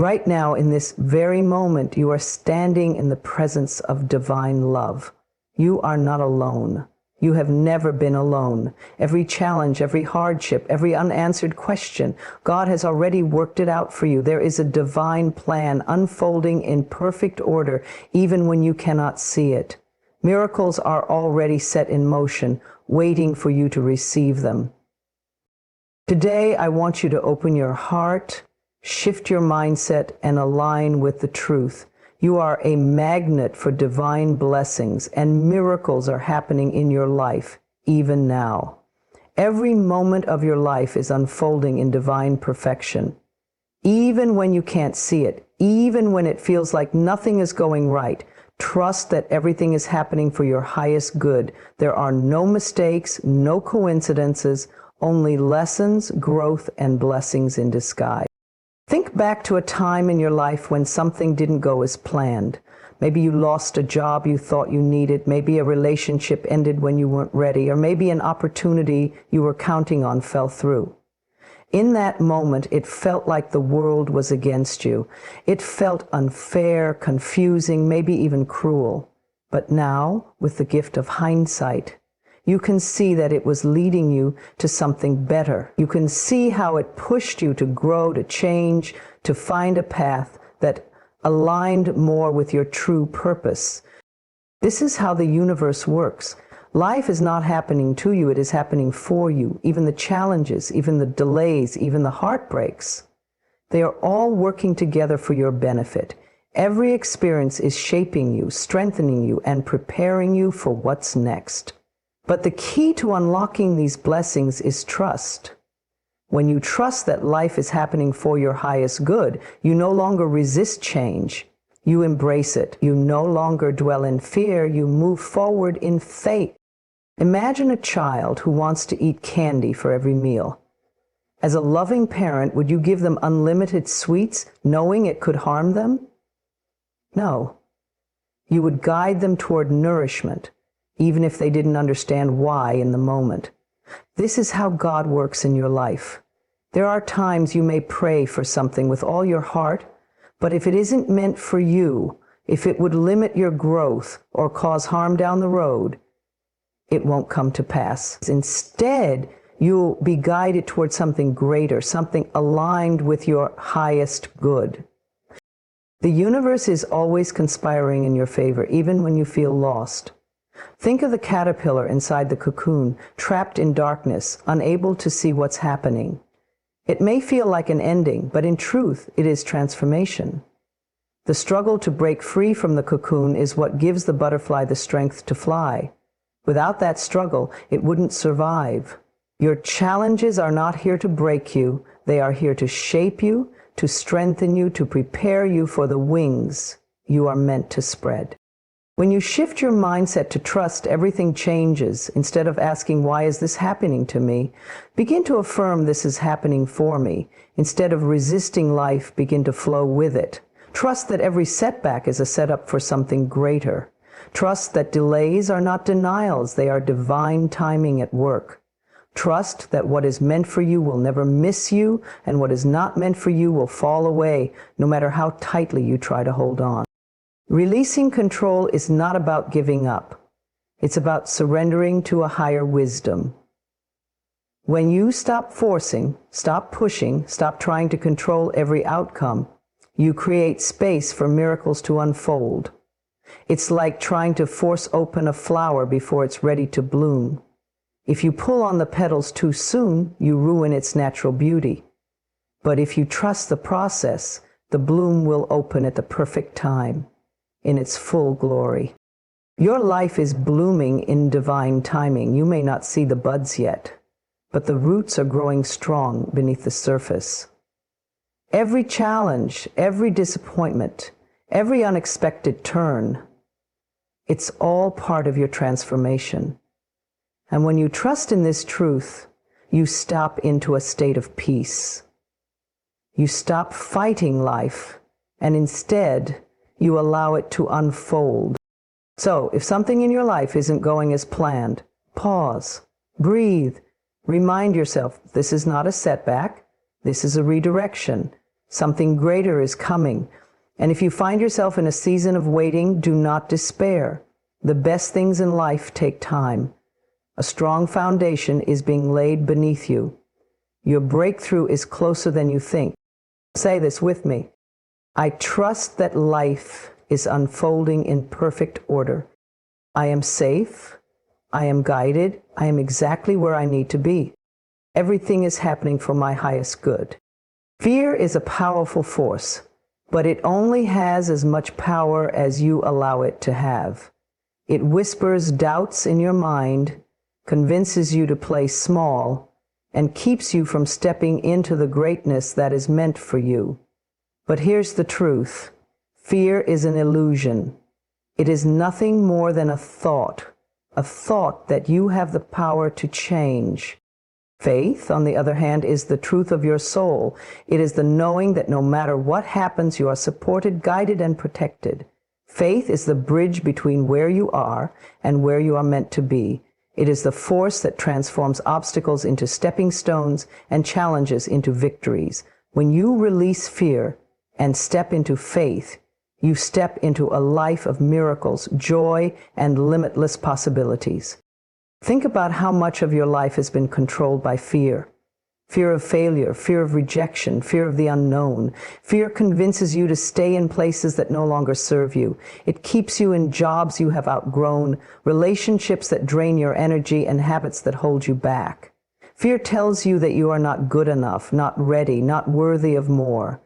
Right now, in this very moment, you are standing in the presence of divine love. You are not alone. You have never been alone. Every challenge, every hardship, every unanswered question, God has already worked it out for you. There is a divine plan unfolding in perfect order, even when you cannot see it. Miracles are already set in motion, waiting for you to receive them. Today, I want you to open your heart, shift your mindset, and align with the truth. You are a magnet for divine blessings, and miracles are happening in your life, even now. Every moment of your life is unfolding in divine perfection. Even when you can't see it, even when it feels like nothing is going right, trust that everything is happening for your highest good. There are no mistakes, no coincidences, only lessons, growth, and blessings in disguise. Think back to a time in your life when something didn't go as planned. Maybe you lost a job you thought you needed, maybe a relationship ended when you weren't ready, or maybe an opportunity you were counting on fell through. In that moment, it felt like the world was against you. It felt unfair, confusing, maybe even cruel. But now, with the gift of hindsight, you can see that it was leading you to something better. You can see how it pushed you to grow, to change, to find a path that aligned more with your true purpose. This is how the universe works. Life is not happening to you, it is happening for you. Even the challenges, even the delays, even the heartbreaks, they are all working together for your benefit. Every experience is shaping you, strengthening you, and preparing you for what's next. But the key to unlocking these blessings is trust. When you trust that life is happening for your highest good, you no longer resist change. You embrace it. You no longer dwell in fear. You move forward in faith. Imagine a child who wants to eat candy for every meal. As a loving parent, would you give them unlimited sweets, knowing it could harm them? No. You would guide them toward nourishment, even if they didn't understand why in the moment. This is how God works in your life. There are times you may pray for something with all your heart, but if it isn't meant for you, if it would limit your growth or cause harm down the road, it won't come to pass. Instead, you'll be guided toward something greater, something aligned with your highest good. The universe is always conspiring in your favor, even when you feel lost. Think of the caterpillar inside the cocoon, trapped in darkness, unable to see what's happening. It may feel like an ending, but in truth, it is transformation. The struggle to break free from the cocoon is what gives the butterfly the strength to fly. Without that struggle, it wouldn't survive. Your challenges are not here to break you. They are here to shape you, to strengthen you, to prepare you for the wings you are meant to spread. When you shift your mindset to trust, everything changes. Instead of asking, why is this happening to me? Begin to affirm, this is happening for me. Instead of resisting life, begin to flow with it. Trust that every setback is a setup for something greater. Trust that delays are not denials, they are divine timing at work. Trust that what is meant for you will never miss you, and what is not meant for you will fall away, no matter how tightly you try to hold on. Releasing control is not about giving up. It's about surrendering to a higher wisdom. When you stop forcing, stop pushing, stop trying to control every outcome, you create space for miracles to unfold. It's like trying to force open a flower before it's ready to bloom. If you pull on the petals too soon, you ruin its natural beauty. But if you trust the process, the bloom will open at the perfect time, in its full glory. Your life is blooming in divine timing. You may not see the buds yet, but the roots are growing strong beneath the surface. Every challenge, every disappointment, every unexpected turn, it's all part of your transformation. And when you trust in this truth, you stop into a state of peace. You stop fighting life, and instead, you allow it to unfold. So, if something in your life isn't going as planned, pause, breathe, remind yourself, this is not a setback, this is a redirection. Something greater is coming. And if you find yourself in a season of waiting, do not despair. The best things in life take time. A strong foundation is being laid beneath you. Your breakthrough is closer than you think. Say this with me. I trust that life is unfolding in perfect order. I am safe. I am guided. I am exactly where I need to be. Everything is happening for my highest good. Fear is a powerful force, but it only has as much power as you allow it to have. It whispers doubts in your mind, convinces you to play small, and keeps you from stepping into the greatness that is meant for you. But here's the truth. Fear is an illusion. It is nothing more than a thought that you have the power to change. Faith, on the other hand, is the truth of your soul. It is the knowing that no matter what happens, you are supported, guided, and protected. Faith is the bridge between where you are and where you are meant to be. It is the force that transforms obstacles into stepping stones and challenges into victories. When you release fear and step into faith, you step into a life of miracles, joy, and limitless possibilities. Think about how much of your life has been controlled by fear. Fear of failure, fear of rejection, fear of the unknown. Fear convinces you to stay in places that no longer serve you. It keeps you in jobs you have outgrown, relationships that drain your energy, and habits that hold you back. Fear tells you that you are not good enough, not ready, not worthy of more.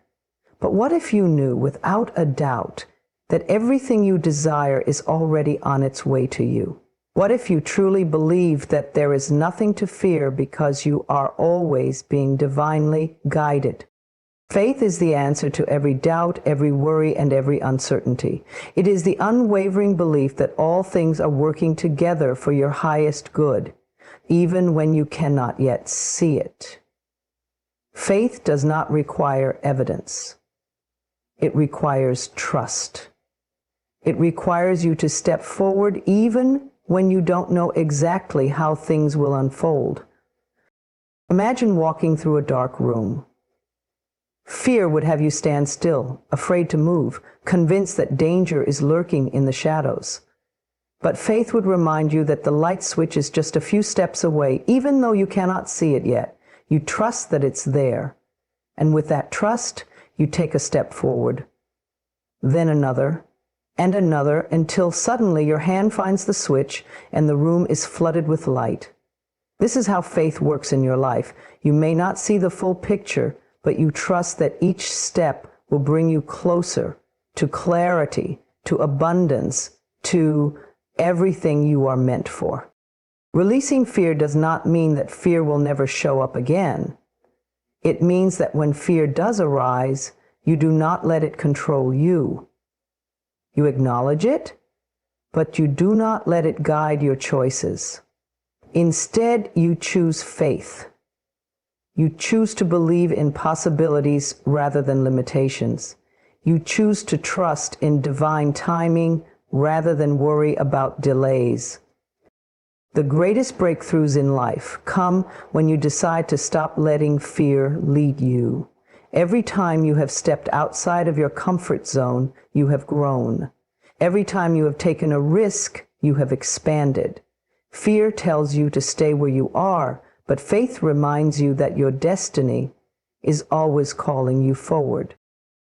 But what if you knew, without a doubt, that everything you desire is already on its way to you? What if you truly believed that there is nothing to fear because you are always being divinely guided? Faith is the answer to every doubt, every worry, and every uncertainty. It is the unwavering belief that all things are working together for your highest good, even when you cannot yet see it. Faith does not require evidence. It requires trust. It requires you to step forward even when you don't know exactly how things will unfold. Imagine walking through a dark room. Fear would have you stand still, afraid to move, convinced that danger is lurking in the shadows. But faith would remind you that the light switch is just a few steps away, even though you cannot see it yet. You trust that it's there. And with that trust, you take a step forward, then another, and another, until suddenly your hand finds the switch and the room is flooded with light. This is how faith works in your life. You may not see the full picture, but you trust that each step will bring you closer to clarity, to abundance, to everything you are meant for. Releasing fear does not mean that fear will never show up again. It means that when fear does arise, you do not let it control you. You acknowledge it, but you do not let it guide your choices. Instead, you choose faith. You choose to believe in possibilities rather than limitations. You choose to trust in divine timing rather than worry about delays. The greatest breakthroughs in life come when you decide to stop letting fear lead you. Every time you have stepped outside of your comfort zone, you have grown. Every time you have taken a risk, you have expanded. Fear tells you to stay where you are, but faith reminds you that your destiny is always calling you forward.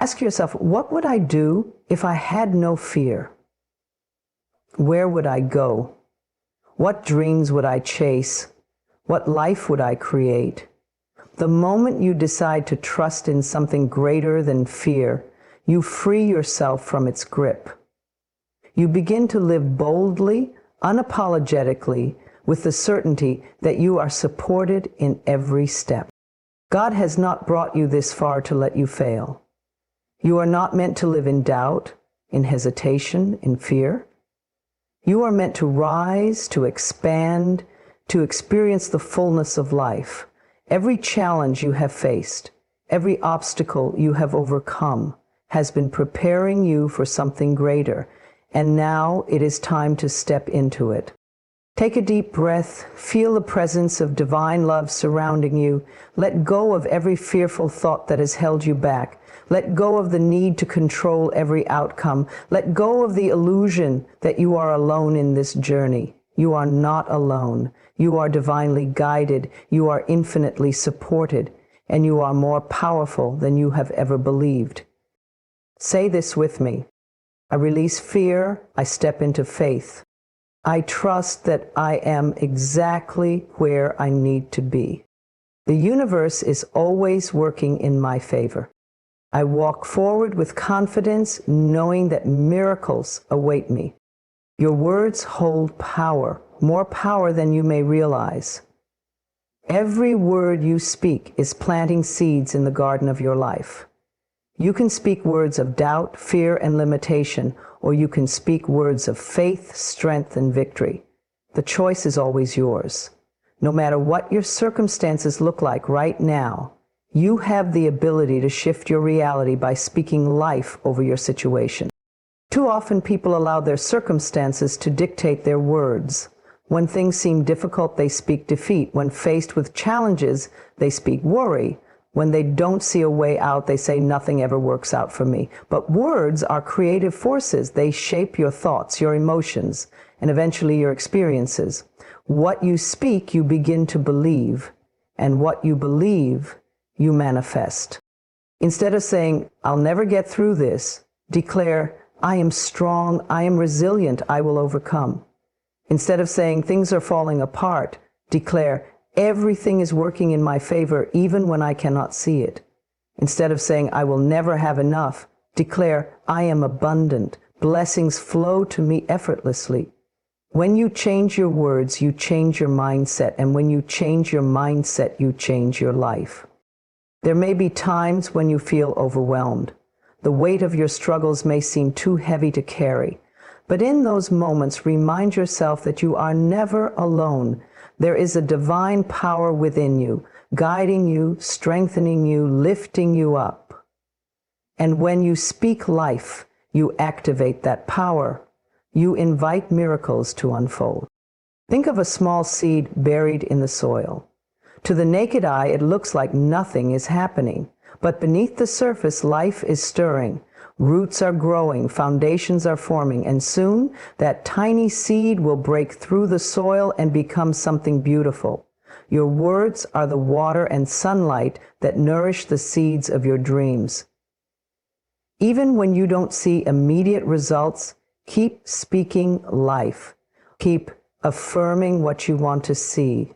Ask yourself, what would I do if I had no fear? Where would I go? What dreams would I chase? What life would I create? The moment you decide to trust in something greater than fear, you free yourself from its grip. You begin to live boldly, unapologetically, with the certainty that you are supported in every step. God has not brought you this far to let you fail. You are not meant to live in doubt, in hesitation, in fear. You are meant to rise, to expand, to experience the fullness of life. Every challenge you have faced, every obstacle you have overcome, has been preparing you for something greater, and now it is time to step into it. Take a deep breath, feel the presence of divine love surrounding you. Let go of every fearful thought that has held you back. Let go of the need to control every outcome. Let go of the illusion that you are alone in this journey. You are not alone. You are divinely guided. You are infinitely supported. And you are more powerful than you have ever believed. Say this with me. I release fear. I step into faith. I trust that I am exactly where I need to be. The universe is always working in my favor. I walk forward with confidence, knowing that miracles await me. Your words hold power, more power than you may realize. Every word you speak is planting seeds in the garden of your life. You can speak words of doubt, fear, and limitation, or you can speak words of faith, strength, and victory. The choice is always yours. No matter what your circumstances look like right now, you have the ability to shift your reality by speaking life over your situation. Too often people allow their circumstances to dictate their words. When things seem difficult, they speak defeat. When faced with challenges, they speak worry. When they don't see a way out, they say nothing ever works out for me. But words are creative forces. They shape your thoughts, your emotions, and eventually your experiences. What you speak, you begin to believe. And what you believe, you manifest. Instead of saying, I'll never get through this, declare, I am strong, I am resilient, I will overcome. Instead of saying, things are falling apart, declare, everything is working in my favor even when I cannot see it. Instead of saying, I will never have enough, declare, I am abundant. Blessings flow to me effortlessly. When you change your words, you change your mindset. And when you change your mindset, you change your life. There may be times when you feel overwhelmed. The weight of your struggles may seem too heavy to carry. But in those moments, remind yourself that you are never alone. There is a divine power within you, guiding you, strengthening you, lifting you up. And when you speak life, you activate that power. You invite miracles to unfold. Think of a small seed buried in the soil. To the naked eye, it looks like nothing is happening. But beneath the surface, life is stirring. Roots are growing, foundations are forming, and soon that tiny seed will break through the soil and become something beautiful. Your words are the water and sunlight that nourish the seeds of your dreams. Even when you don't see immediate results, keep speaking life. Keep affirming what you want to see.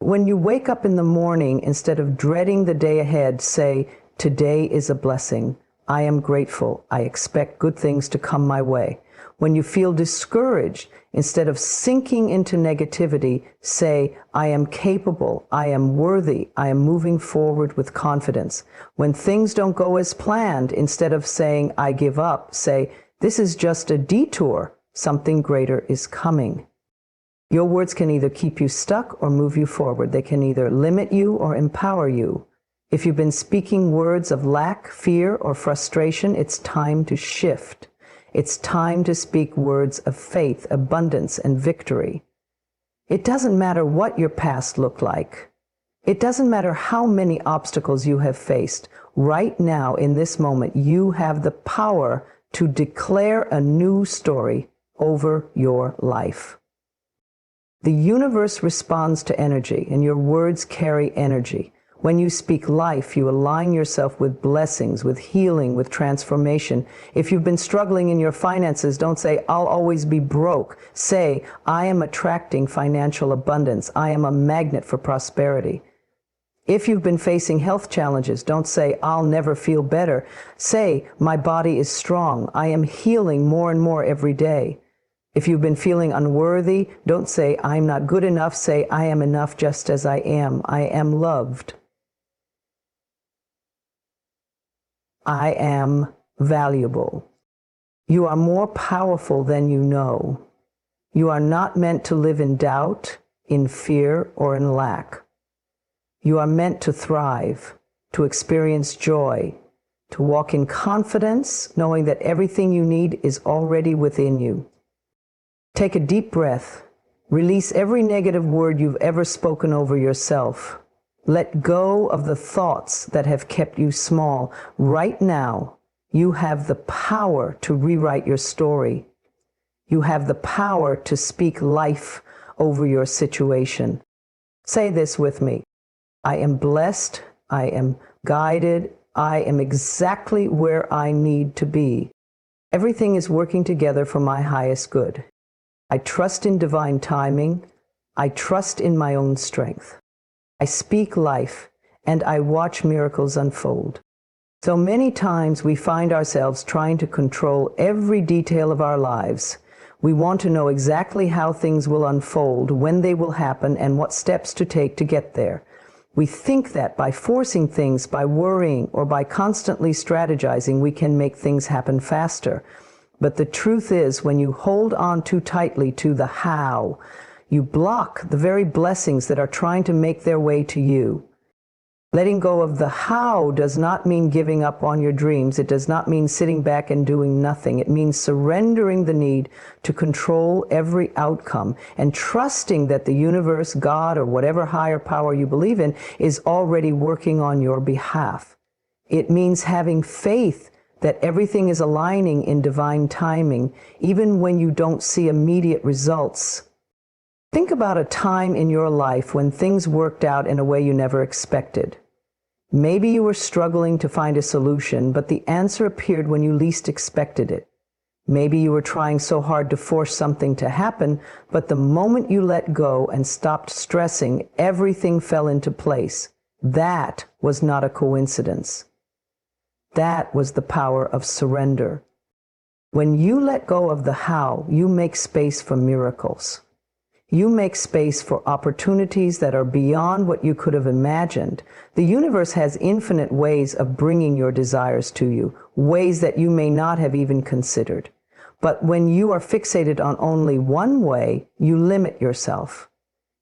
When you wake up in the morning, instead of dreading the day ahead, say, today is a blessing. I am grateful. I expect good things to come my way. When you feel discouraged, instead of sinking into negativity, say, I am capable, I am worthy, I am moving forward with confidence. When things don't go as planned, instead of saying, I give up, say, this is just a detour, something greater is coming. Your words can either keep you stuck or move you forward. They can either limit you or empower you. If you've been speaking words of lack, fear, or frustration, it's time to shift. It's time to speak words of faith, abundance, and victory. It doesn't matter what your past looked like. It doesn't matter how many obstacles you have faced. Right now, in this moment, you have the power to declare a new story over your life. The universe responds to energy, and your words carry energy. When you speak life, you align yourself with blessings, with healing, with transformation. If you've been struggling in your finances, don't say, I'll always be broke. Say, I am attracting financial abundance. I am a magnet for prosperity. If you've been facing health challenges, don't say, I'll never feel better. Say, my body is strong. I am healing more and more every day. If you've been feeling unworthy, don't say, I'm not good enough. Say, I am enough just as I am. I am loved. I am valuable. You are more powerful than you know. You are not meant to live in doubt, in fear, or in lack. You are meant to thrive, to experience joy, to walk in confidence, knowing that everything you need is already within you. Take a deep breath. Release every negative word you've ever spoken over yourself. Let go of the thoughts that have kept you small. Right now, you have the power to rewrite your story. You have the power to speak life over your situation. Say this with me. I am blessed. I am guided. I am exactly where I need to be. Everything is working together for my highest good. I trust in divine timing. I trust in my own strength. I speak life, and I watch miracles unfold. So many times we find ourselves trying to control every detail of our lives. We want to know exactly how things will unfold, when they will happen, and what steps to take to get there. We think that by forcing things, by worrying, or by constantly strategizing, we can make things happen faster. But the truth is, when you hold on too tightly to the how, you block the very blessings that are trying to make their way to you. Letting go of the how does not mean giving up on your dreams. It does not mean sitting back and doing nothing. It means surrendering the need to control every outcome and trusting that the universe, God, or whatever higher power you believe in is already working on your behalf. It means having faith that everything is aligning in divine timing, even when you don't see immediate results. Think about a time in your life when things worked out in a way you never expected. Maybe you were struggling to find a solution, but the answer appeared when you least expected it. Maybe you were trying so hard to force something to happen, but the moment you let go and stopped stressing, everything fell into place. That was not a coincidence. That was the power of surrender. When you let go of the how, you make space for miracles. You make space for opportunities that are beyond what you could have imagined. The universe has infinite ways of bringing your desires to you, ways that you may not have even considered. But when you are fixated on only one way, you limit yourself.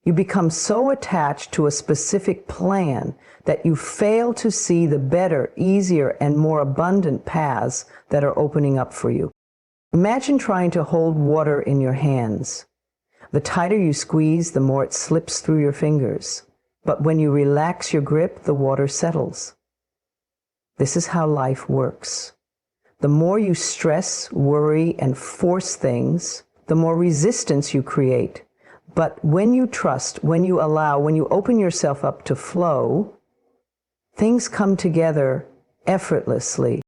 You become so attached to a specific plan that you fail to see the better, easier, and more abundant paths that are opening up for you. Imagine trying to hold water in your hands. The tighter you squeeze, the more it slips through your fingers. But when you relax your grip, the water settles. This is how life works. The more you stress, worry, and force things, the more resistance you create. But when you trust, when you allow, when you open yourself up to flow, things come together effortlessly.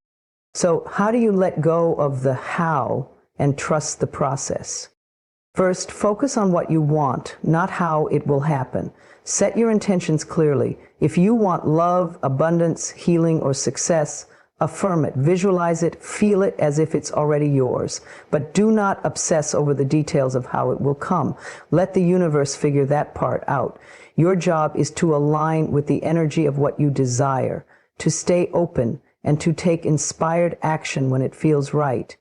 So how do you let go of the how and trust the process? First, focus on what you want, not how it will happen. Set your intentions clearly. If you want love, abundance, healing, or success, affirm it, visualize it, feel it as if it's already yours. But do not obsess over the details of how it will come. Let the universe figure that part out. Your job is to align with the energy of what you desire, to stay open, and to take inspired action when it feels right.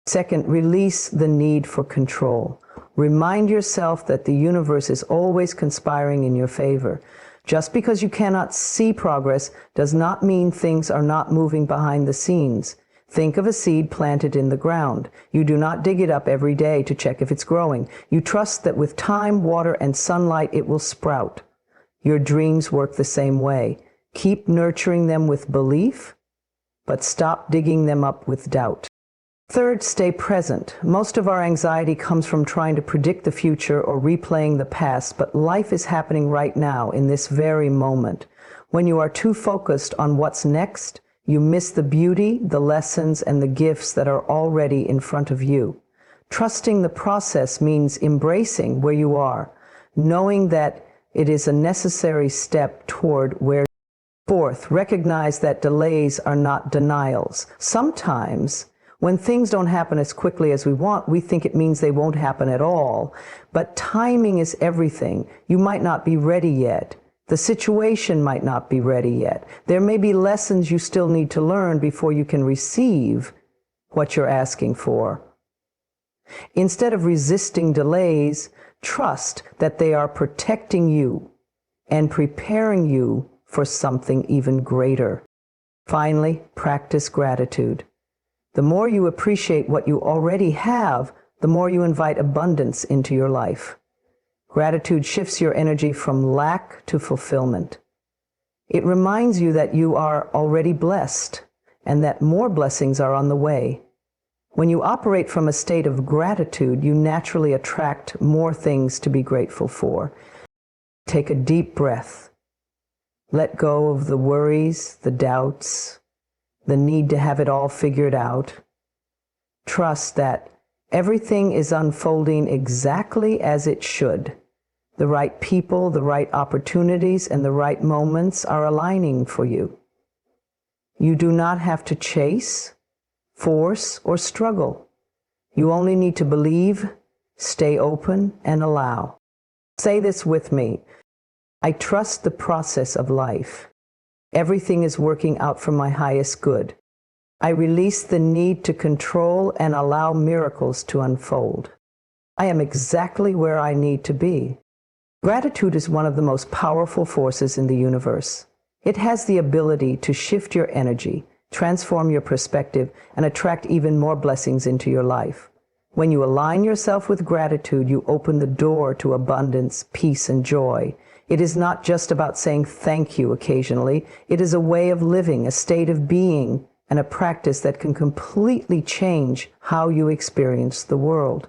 Second, release the need for control. Remind yourself that the universe is always conspiring in your favor. Just because you cannot see progress does not mean things are not moving behind the scenes. Think of a seed planted in the ground. You do not dig it up every day to check if it's growing. You trust that with time, water, and sunlight it will sprout. Your dreams work the same way. Keep nurturing them with belief, but stop digging them up with doubt. Third, stay present. Most of our anxiety comes from trying to predict the future or replaying the past, but life is happening right now in this very moment. When you are too focused on what's next, you miss the beauty, the lessons, and the gifts that are already in front of you. Trusting the process means embracing where you are, knowing that it is a necessary step toward where. Fourth, recognize that delays are not denials. Sometimes, when things don't happen as quickly as we want, we think it means they won't happen at all. But timing is everything. You might not be ready yet. The situation might not be ready yet. There may be lessons you still need to learn before you can receive what you're asking for. Instead of resisting delays, trust that they are protecting you and preparing you for something even greater. Finally, practice gratitude. The more you appreciate what you already have, the more you invite abundance into your life. Gratitude shifts your energy from lack to fulfillment. It reminds you that you are already blessed and that more blessings are on the way. When you operate from a state of gratitude, you naturally attract more things to be grateful for. Take a deep breath. Let go of the worries, the doubts, the need to have it all figured out. Trust that everything is unfolding exactly as it should. The right people, the right opportunities, and the right moments are aligning for you. You do not have to chase, force, or struggle. You only need to believe, stay open, and allow. Say this with me. I trust the process of life. Everything is working out for my highest good. I release the need to control and allow miracles to unfold. I am exactly where I need to be. Gratitude is one of the most powerful forces in the universe. It has the ability to shift your energy, transform your perspective, and attract even more blessings into your life. When you align yourself with gratitude, you open the door to abundance, peace, and joy. It is not just about saying thank you occasionally. It is a way of living, a state of being, and a practice that can completely change how you experience the world.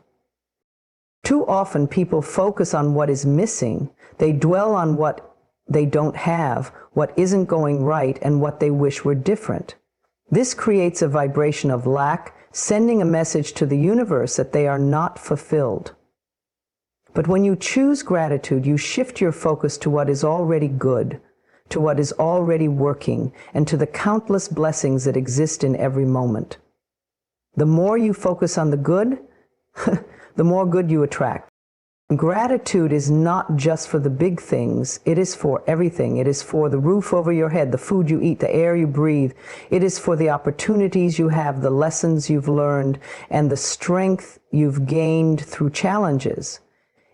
Too often people focus on what is missing. They dwell on what they don't have, what isn't going right, and what they wish were different. This creates a vibration of lack, sending a message to the universe that they are not fulfilled. But when you choose gratitude, you shift your focus to what is already good, to what is already working, and to the countless blessings that exist in every moment. The more you focus on the good, the more good you attract. Gratitude is not just for the big things, it is for everything. It is for the roof over your head, the food you eat, the air you breathe. It is for the opportunities you have, the lessons you've learned, and the strength you've gained through challenges.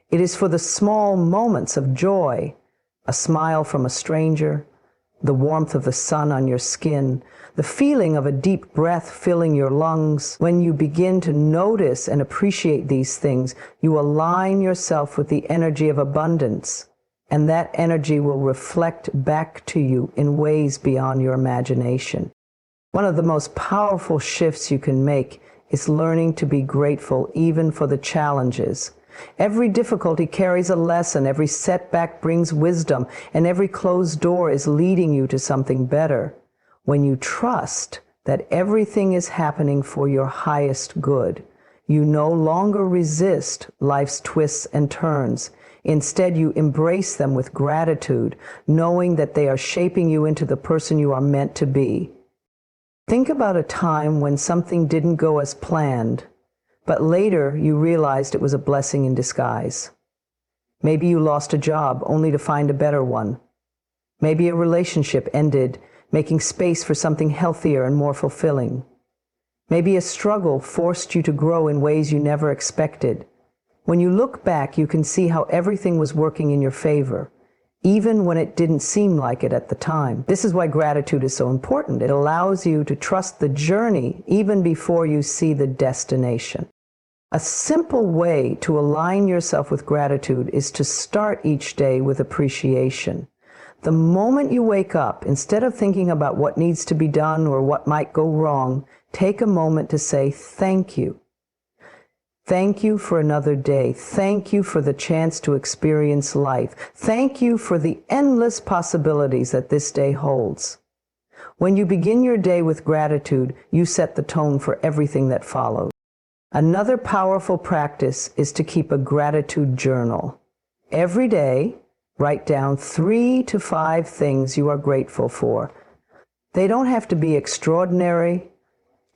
It is for the small moments of joy, a smile from a stranger, the warmth of the sun on your skin, the feeling of a deep breath filling your lungs. When you begin to notice and appreciate these things, you align yourself with the energy of abundance, and that energy will reflect back to you in ways beyond your imagination. One of the most powerful shifts you can make is learning to be grateful even for the challenges. Every difficulty carries a lesson, every setback brings wisdom, and every closed door is leading you to something better. When you trust that everything is happening for your highest good, you no longer resist life's twists and turns. Instead, you embrace them with gratitude, knowing that they are shaping you into the person you are meant to be. Think about a time when something didn't go as planned, but later you realized it was a blessing in disguise. Maybe you lost a job only to find a better one. Maybe a relationship ended, making space for something healthier and more fulfilling. Maybe a struggle forced you to grow in ways you never expected. When you look back, you can see how everything was working in your favor, even when it didn't seem like it at the time. This is why gratitude is so important. It allows you to trust the journey even before you see the destination. A simple way to align yourself with gratitude is to start each day with appreciation. The moment you wake up, instead of thinking about what needs to be done or what might go wrong, take a moment to say thank you. Thank you for another day. Thank you for the chance to experience life. Thank you for the endless possibilities that this day holds. When you begin your day with gratitude, you set the tone for everything that follows. Another powerful practice is to keep a gratitude journal. Every day, write down 3 to 5 things you are grateful for. They don't have to be extraordinary,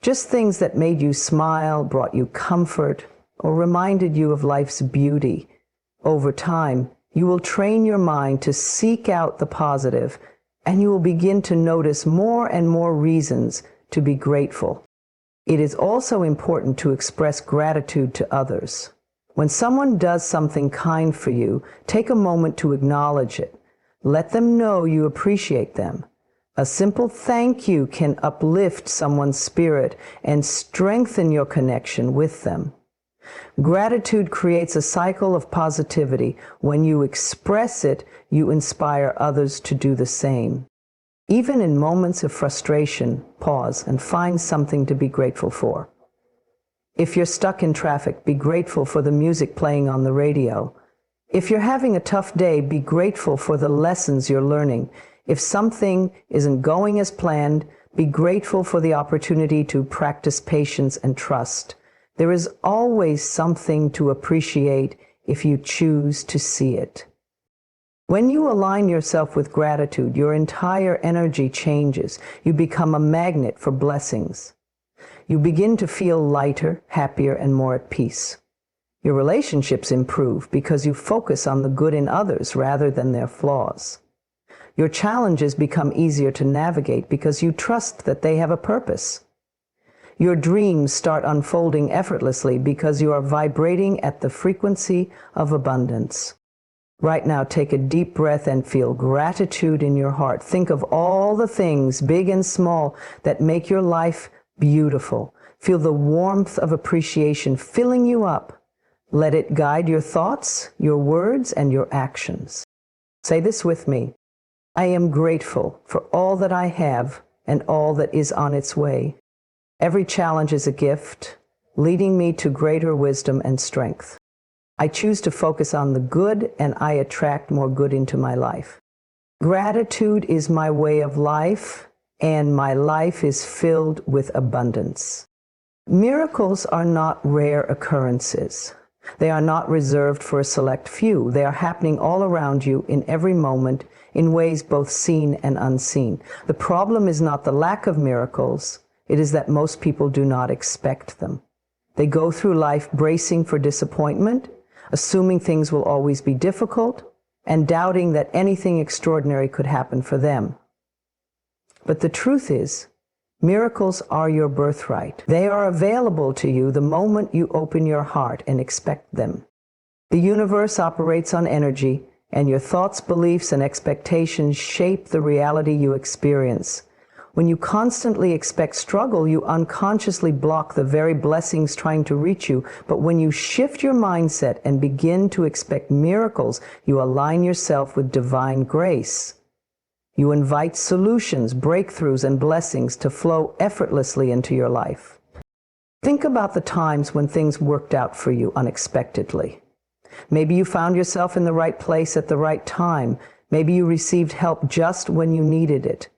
just things that made you smile, brought you comfort, or reminded you of life's beauty. Over time, you will train your mind to seek out the positive, and you will begin to notice more and more reasons to be grateful. It is also important to express gratitude to others. When someone does something kind for you, take a moment to acknowledge it. Let them know you appreciate them. A simple thank you can uplift someone's spirit and strengthen your connection with them. Gratitude creates a cycle of positivity. When you express it, you inspire others to do the same. Even in moments of frustration, pause and find something to be grateful for. If you're stuck in traffic, be grateful for the music playing on the radio. If you're having a tough day, be grateful for the lessons you're learning. If something isn't going as planned, be grateful for the opportunity to practice patience and trust. There is always something to appreciate if you choose to see it. When you align yourself with gratitude, your entire energy changes. You become a magnet for blessings. You begin to feel lighter, happier, and more at peace. Your relationships improve because you focus on the good in others rather than their flaws. Your challenges become easier to navigate because you trust that they have a purpose. Your dreams start unfolding effortlessly because you are vibrating at the frequency of abundance. Right now, take a deep breath and feel gratitude in your heart. Think of all the things, big and small, that make your life beautiful. Feel the warmth of appreciation filling you up. Let it guide your thoughts, your words, and your actions. Say this with me. I am grateful for all that I have and all that is on its way. Every challenge is a gift, leading me to greater wisdom and strength. I choose to focus on the good, and I attract more good into my life. Gratitude is my way of life, and my life is filled with abundance. Miracles are not rare occurrences. They are not reserved for a select few. They are happening all around you in every moment in ways both seen and unseen. The problem is not the lack of miracles. It is that most people do not expect them. They go through life bracing for disappointment, assuming things will always be difficult, and doubting that anything extraordinary could happen for them. But the truth is, miracles are your birthright. They are available to you the moment you open your heart and expect them. The universe operates on energy, and your thoughts, beliefs, and expectations shape the reality you experience. When you constantly expect struggle, you unconsciously block the very blessings trying to reach you. But when you shift your mindset and begin to expect miracles, you align yourself with divine grace. You invite solutions, breakthroughs, and blessings to flow effortlessly into your life. Think about the times when things worked out for you unexpectedly. Maybe you found yourself in the right place at the right time. Maybe you received help just when you needed it.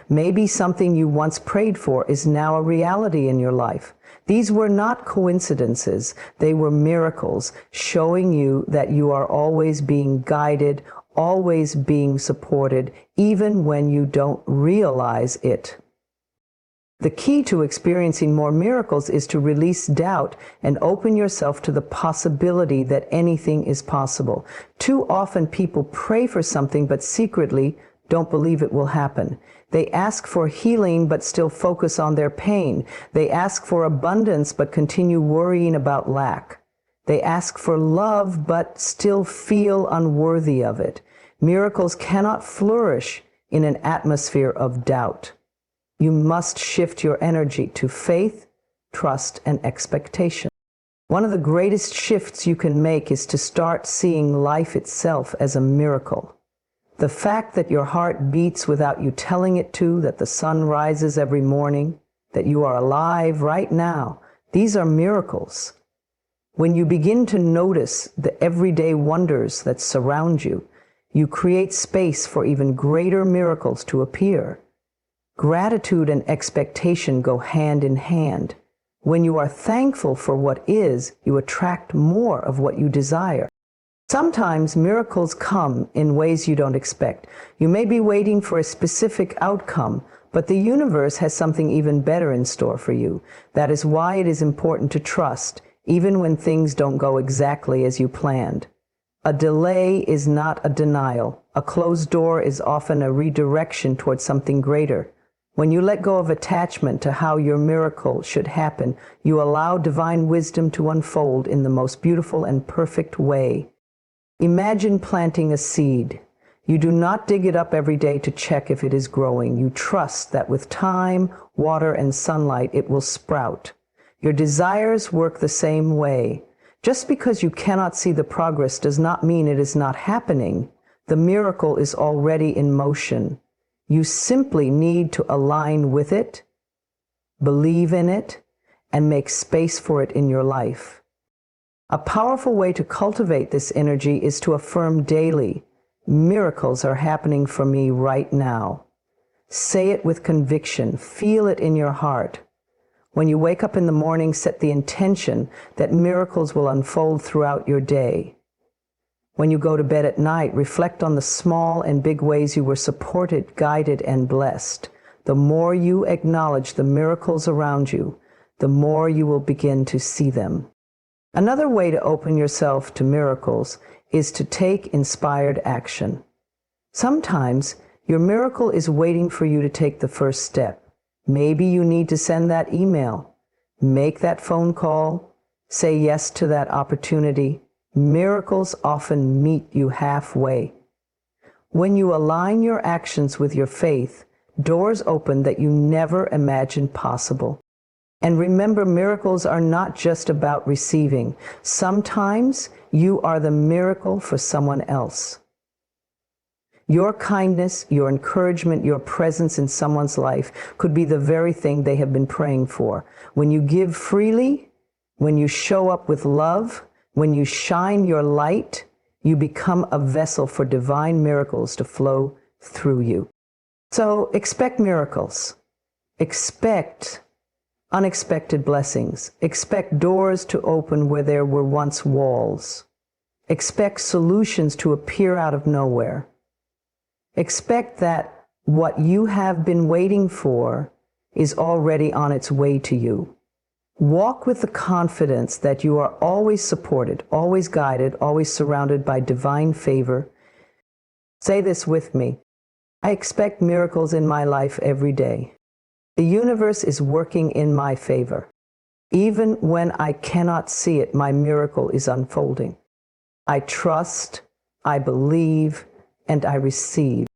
Maybe something you once prayed for is now a reality in your life. These were not coincidences. They were miracles, showing you that you are always being guided, always being supported, even when you don't realize it. The key to experiencing more miracles is to release doubt and open yourself to the possibility that anything is possible. Too often people pray for something but secretly don't believe it will happen. They ask for healing but still focus on their pain. They ask for abundance but continue worrying about lack. They ask for love but still feel unworthy of it. Miracles cannot flourish in an atmosphere of doubt. You must shift your energy to faith, trust, and expectation. One of the greatest shifts you can make is to start seeing life itself as a miracle. The fact that your heart beats without you telling it to, that the sun rises every morning, that you are alive right now, these are miracles. When you begin to notice the everyday wonders that surround you, you create space for even greater miracles to appear. Gratitude and expectation go hand in hand. When you are thankful for what is, you attract more of what you desire. Sometimes miracles come in ways you don't expect. You may be waiting for a specific outcome, but the universe has something even better in store for you. That is why it is important to trust, even when things don't go exactly as you planned. A delay is not a denial. A closed door is often a redirection towards something greater. When you let go of attachment to how your miracle should happen, you allow divine wisdom to unfold in the most beautiful and perfect way. Imagine planting a seed. You do not dig it up every day to check if it is growing. You trust that with time, water, and sunlight, it will sprout. Your desires work the same way. Just because you cannot see the progress does not mean it is not happening. The miracle is already in motion. You simply need to align with it, believe in it, and make space for it in your life. A powerful way to cultivate this energy is to affirm daily, "Miracles are happening for me right now." Say it with conviction. Feel it in your heart. When you wake up in the morning, set the intention that miracles will unfold throughout your day. When you go to bed at night, reflect on the small and big ways you were supported, guided, and blessed. The more you acknowledge the miracles around you, the more you will begin to see them. Another way to open yourself to miracles is to take inspired action. Sometimes your miracle is waiting for you to take the first step. Maybe you need to send that email, make that phone call, say yes to that opportunity. Miracles often meet you halfway. When you align your actions with your faith, doors open that you never imagined possible. And remember, miracles are not just about receiving. Sometimes you are the miracle for someone else. Your kindness, your encouragement, your presence in someone's life could be the very thing they have been praying for. When you give freely, when you show up with love, when you shine your light, you become a vessel for divine miracles to flow through you. So expect miracles. Expect unexpected blessings. Expect doors to open where there were once walls. Expect solutions to appear out of nowhere. Expect that what you have been waiting for is already on its way to you. Walk with the confidence that you are always supported, always guided, always surrounded by divine favor. Say this with me. I expect miracles in my life every day. The universe is working in my favor. Even when I cannot see it, my miracle is unfolding. I trust, I believe, and I receive.